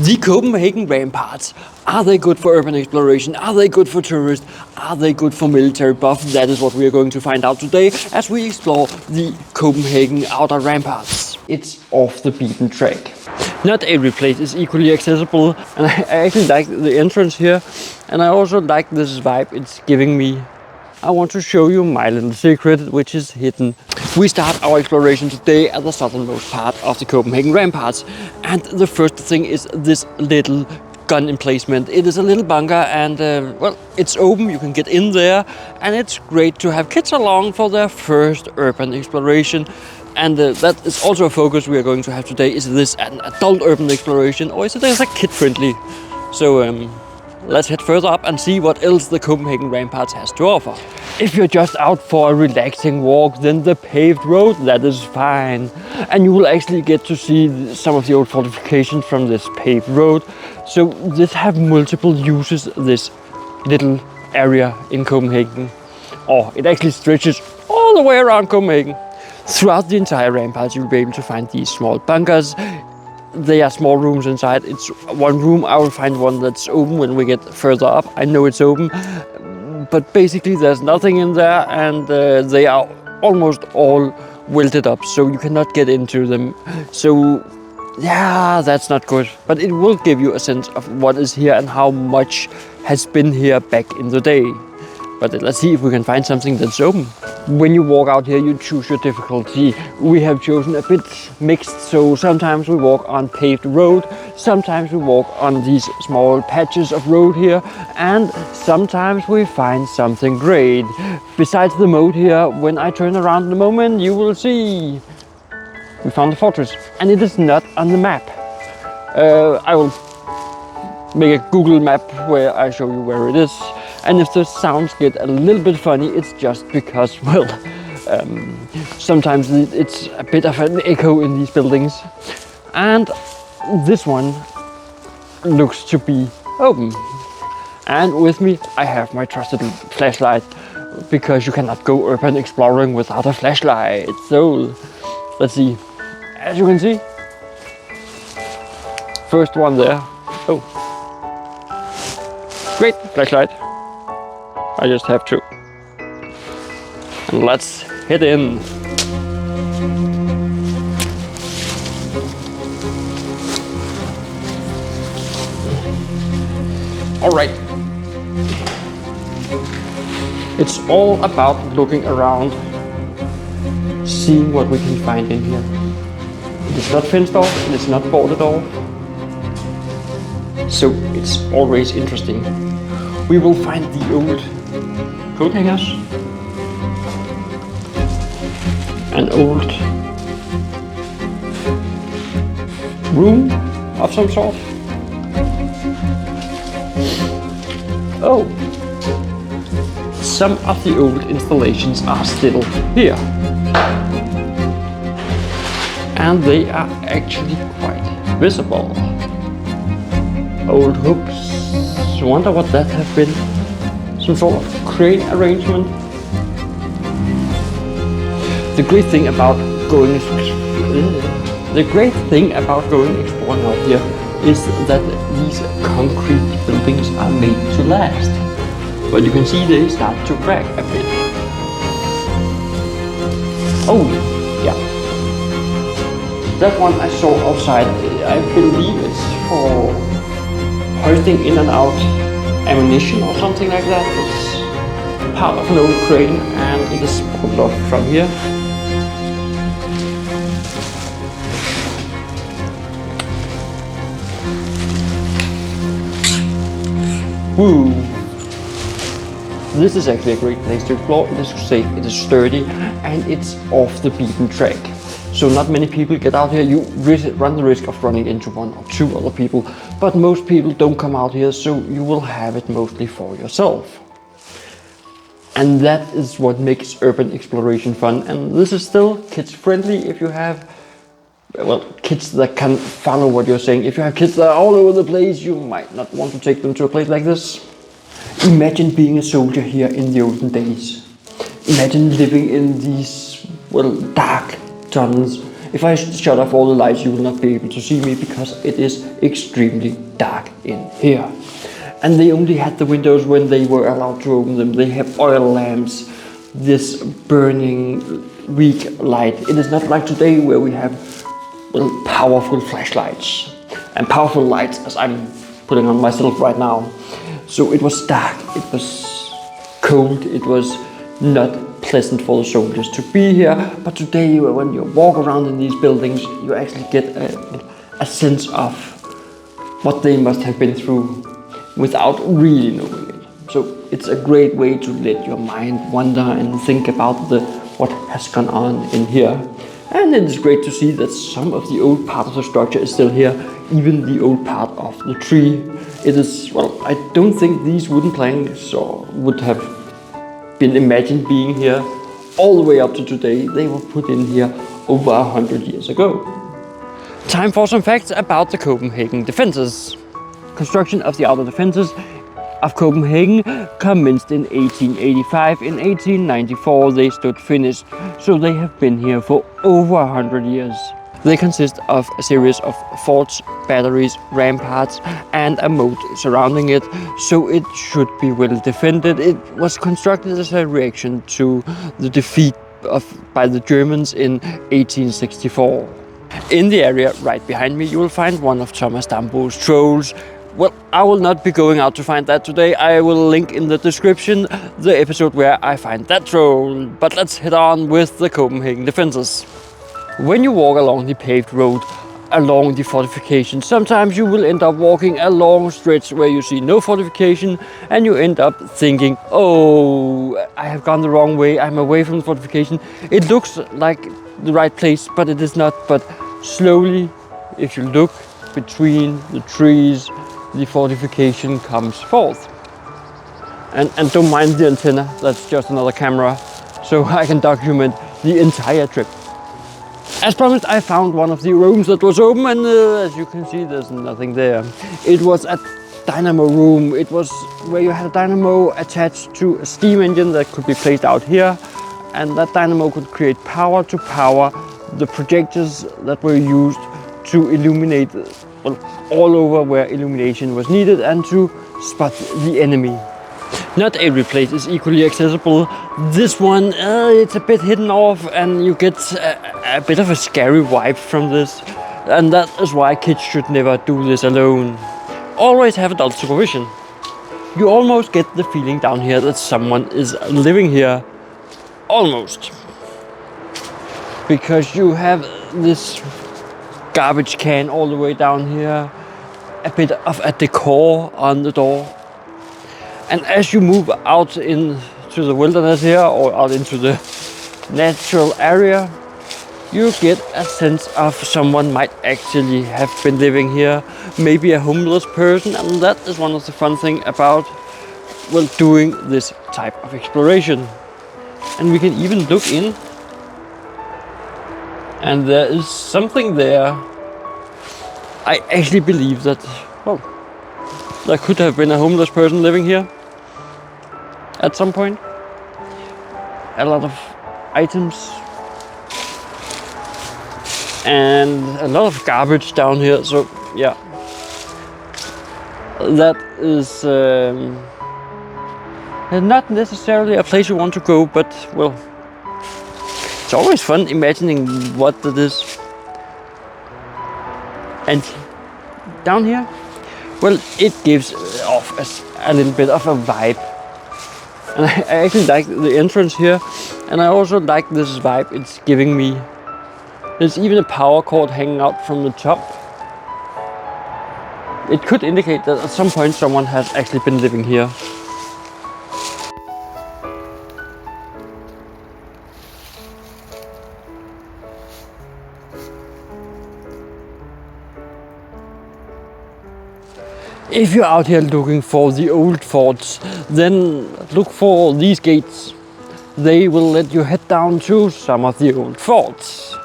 The Copenhagen Ramparts. Are they good for urban exploration? Are they good for tourists? Are they good for military buff? That is what we are going to find out today as we explore the Copenhagen Outer Ramparts. It's off the beaten track. Not every place is equally accessible, and I actually like the entrance here, and I also like this vibe it's giving me. I want to show you my little secret, which is hidden. We start our exploration today at the southernmost part of the Copenhagen Ramparts, and the first thing is this little gun emplacement. It is a little bunker, and well, it's open, you can get in there, and it's great to have kids along for their first urban exploration. And that is also a focus we are going to have today. Is this an adult urban exploration, or is it a kid-friendly? So let's head further up and see what else the Copenhagen Ramparts has to offer. If you're just out for a relaxing walk, then the paved road, that is fine. And you will actually get to see some of the old fortifications from this paved road. So this have multiple uses, this little area in Copenhagen. Or it actually stretches all the way around Copenhagen. Throughout the entire ramparts, you'll be able to find these small bunkers. They are small rooms inside. It's one room. I will find one that's open when we get further up. I know it's open, but basically there's nothing in there, and they are almost all welded up, so you cannot get into them. So yeah, that's not good, but it will give you a sense of what is here and how much has been here back in the day. But let's see if we can find something that's open. When you walk out here, you choose your difficulty. We have chosen a bit mixed, so sometimes we walk on paved road, sometimes we walk on these small patches of road here, and sometimes we find something great. Besides the moat here, when I turn around in a moment, you will see we found the fortress, and it is not on the map. I will make a Google map where I show you where it is. And if the sounds get a little bit funny, it's just because, well, sometimes it's a bit of an echo in these buildings. And this one looks to be open. And with me, I have my trusted flashlight, because you cannot go urban exploring without a flashlight. So, let's see. As you can see, first one there. Oh, great flashlight. I just have to. And let's head in. All right. It's all about looking around, seeing what we can find in here. It is not fenced off, and it's not boarded off. So it's always interesting. We will find the old coat hangers, an old room of some sort. Oh, some of the old installations are still here, and they are actually quite visible. Old hooks. I wonder what that have been. Some sort of crane arrangement. The great thing about going exploring out here is that these concrete buildings are made to last. But you can see they start to crack a bit. Oh, yeah. That one I saw outside, I believe it's for hoisting in and out ammunition or something like that. It's part of an old crane, and it is pulled off from here. Woo! This is actually a great place to explore. It is safe, it is sturdy, and it's off the beaten track. So not many people get out here. You run the risk of running into one or two other people, but most people don't come out here, so you will have it mostly for yourself. And that is what makes urban exploration fun. And this is still kids friendly if you have, well, kids that can follow what you're saying. If you have kids that are all over the place, you might not want to take them to a place like this. Imagine being a soldier here in the olden days. Imagine living in these, well, dark tunnels If I shut off all the lights, you will not be able to see me because it is extremely dark in here. And they only had the windows when they were allowed to open them. They have oil lamps, this burning weak light. It is not like today where we have powerful flashlights and powerful lights as I'm putting on myself right now. So it was dark, it was cold, it was not pleasant for the soldiers to be here. But today, when you walk around in these buildings, you actually get a sense of what they must have been through without really knowing it. So it's a great way to let your mind wander and think about what has gone on in here. And it is great to see that some of the old part of the structure is still here, even the old part of the tree. It is, well, I don't think these wooden planks would have been imagined being here all the way up to today. They were put in here over 100 years ago. Time for some facts about the Copenhagen defenses. Construction of the outer defenses of Copenhagen commenced in 1885. In 1894 they stood finished, so they have been here for over 100 years. They consist of a series of forts, batteries, ramparts and a moat surrounding it, so it should be well defended. It was constructed as a reaction to the defeat by the Germans in 1864. In the area right behind me you will find one of Thomas Dambo's trolls. Well, I will not be going out to find that today. I will link in the description the episode where I find that troll. But let's head on with the Copenhagen defenses. When you walk along the paved road, along the fortifications, sometimes you will end up walking a long stretch where you see no fortification and you end up thinking, oh, I have gone the wrong way, I'm away from the fortification. It looks like the right place, but it is not. But slowly, if you look between the trees, the fortification comes forth. And don't mind the antenna, that's just another camera, so I can document the entire trip. As promised, I found one of the rooms that was open, and as you can see, there's nothing there. It was a dynamo room. It was where you had a dynamo attached to a steam engine that could be placed out here, and that dynamo could create power to power the projectors that were used to illuminate all over where illumination was needed and to spot the enemy. Not every place is equally accessible. This one, it's a bit hidden off and you get a bit of a scary vibe from this. And that is why kids should never do this alone. Always have adult supervision. You almost get the feeling down here that someone is living here. Almost. Because you have this garbage can all the way down here, a bit of a decor on the door. And as you move out into the wilderness here or out into the natural area, you get a sense of someone might actually have been living here, maybe a homeless person, and that is one of the fun things about doing this type of exploration. And we can even look in, and there is something there. I actually believe that, there could have been a homeless person living here at some point. A lot of items and a lot of garbage down here, so yeah. That is not necessarily a place you want to go, but it's always fun imagining what it is. And down here, it gives off a little bit of a vibe. And I actually like the entrance here, and I also like this vibe it's giving me. There's even a power cord hanging out from the top. It could indicate that at some point someone has actually been living here. If you're out here looking for the old forts, then look for these gates. They will let you head down to some of the old forts.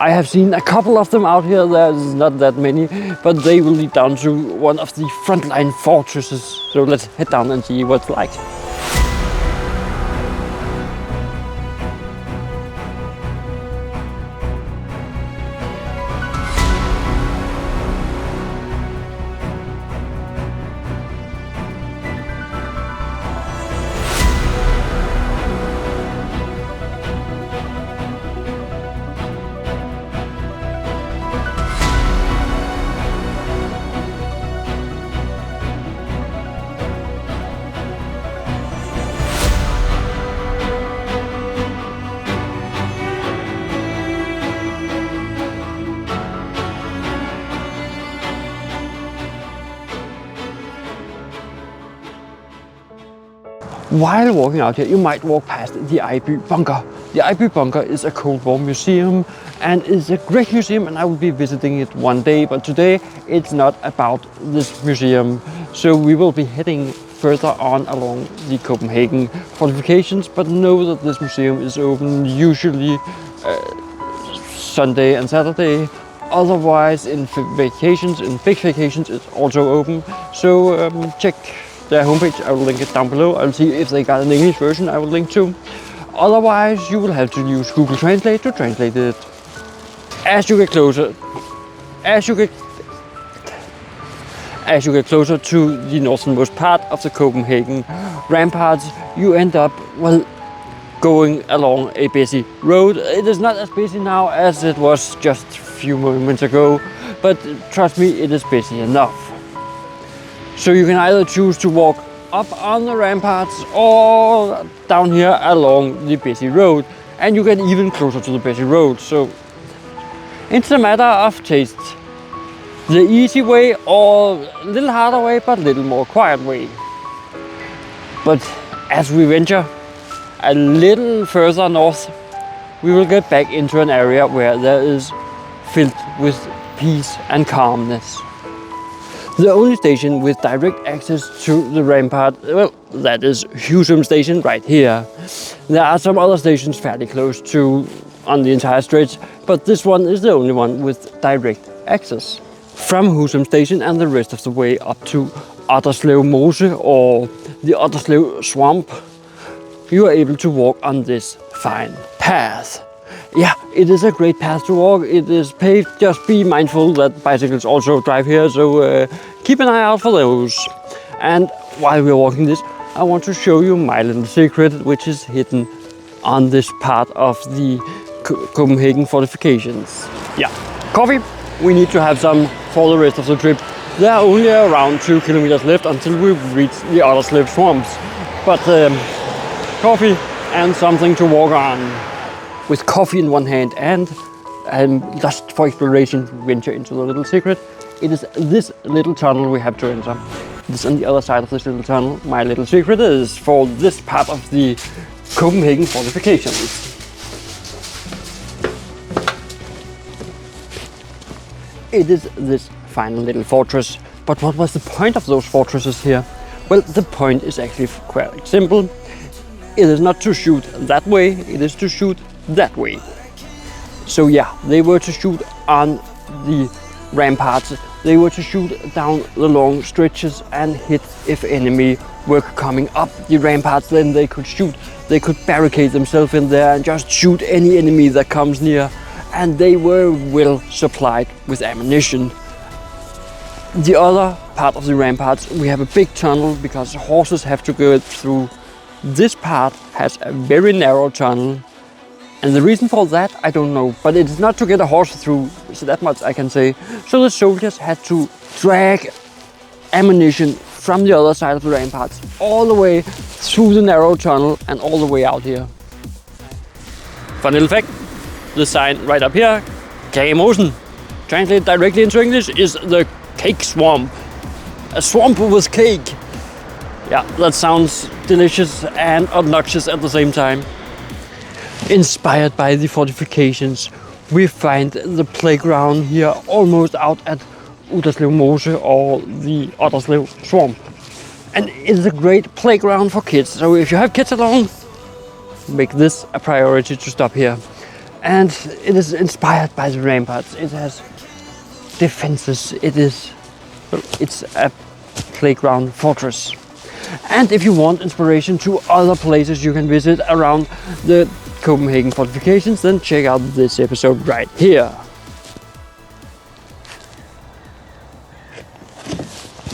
I have seen a couple of them out here. There's not that many, but they will lead down to one of the frontline fortresses. So let's head down and see what it's like. While walking out here, you might walk past the Ejby bunker. The Ejby bunker is a Cold War museum and is a great museum, and I will be visiting it one day, but today it's not about this museum. So we will be heading further on along the Copenhagen fortifications, but know that this museum is open usually Sunday and Saturday. Otherwise, in big vacations, it's also open. So check their homepage. I will link it down below. I'll see if they got an English version. I will link to. Otherwise, you will have to use Google Translate to translate it. As you get closer to the northernmost part of the Copenhagen ramparts, you end up, well, going along a busy road. It is not as busy now as it was just a few moments ago, but trust me, it is busy enough. So you can either choose to walk up on the ramparts or down here along the busy road, and you get even closer to the busy road. So it's a matter of taste. The easy way or a little harder way, but a little more quiet way. But as we venture a little further north, we will get back into an area where there is filled with peace and calmness. The only station with direct access to the rampart, well, that is Husum station right here. There are some other stations fairly close to on the entire stretch, but this one is the only one with direct access. From Husum station and the rest of the way up to Otterslev Mose or the Otterslev Swamp, you are able to walk on this fine path. Yeah, it is a great path to walk. It is paved. Just be mindful that bicycles also drive here, so keep an eye out for those. And while we're walking this, I want to show you my little secret, which is hidden on this part of the Copenhagen fortifications. Yeah, coffee. We need to have some for the rest of the trip. There are only around 2 kilometers left until we reach the Otterslev swamps. But coffee and something to walk on. With coffee in one hand and just for exploration, venture into the little secret. It is this little tunnel we have to enter. This on the other side of this little tunnel. My little secret is for this part of the Copenhagen fortifications. It is this fine little fortress. But what was the point of those fortresses here? Well, the point is actually quite simple. It is not to shoot that way, it is to shoot that way. So yeah, they were to shoot on the ramparts, they were to shoot down the long stretches and hit if enemy were coming up the ramparts. Then they could shoot, they could barricade themselves in there and just shoot any enemy that comes near. And they were well supplied with ammunition. The other part of the ramparts, we have a big tunnel because horses have to go through. This part has a very narrow tunnel, and the reason for that I don't know, but it's not to get a horse through, so that much I can say. So the soldiers had to drag ammunition from the other side of the ramparts all the way through the narrow tunnel and all the way out here. Fun little fact, the sign right up here, Kagemosen, translated directly into English, is the cake swamp. A swamp with cake. Yeah, that sounds delicious and obnoxious at the same time. Inspired by the fortifications, we find the playground here almost out at Otterslev Mose or the Otterslev Swamp. And it's a great playground for kids, so if you have kids along, make this a priority to stop here. And it is inspired by the ramparts. It has defenses. It's a playground fortress. And if you want inspiration to other places you can visit around the Copenhagen fortifications, then check out this episode right here.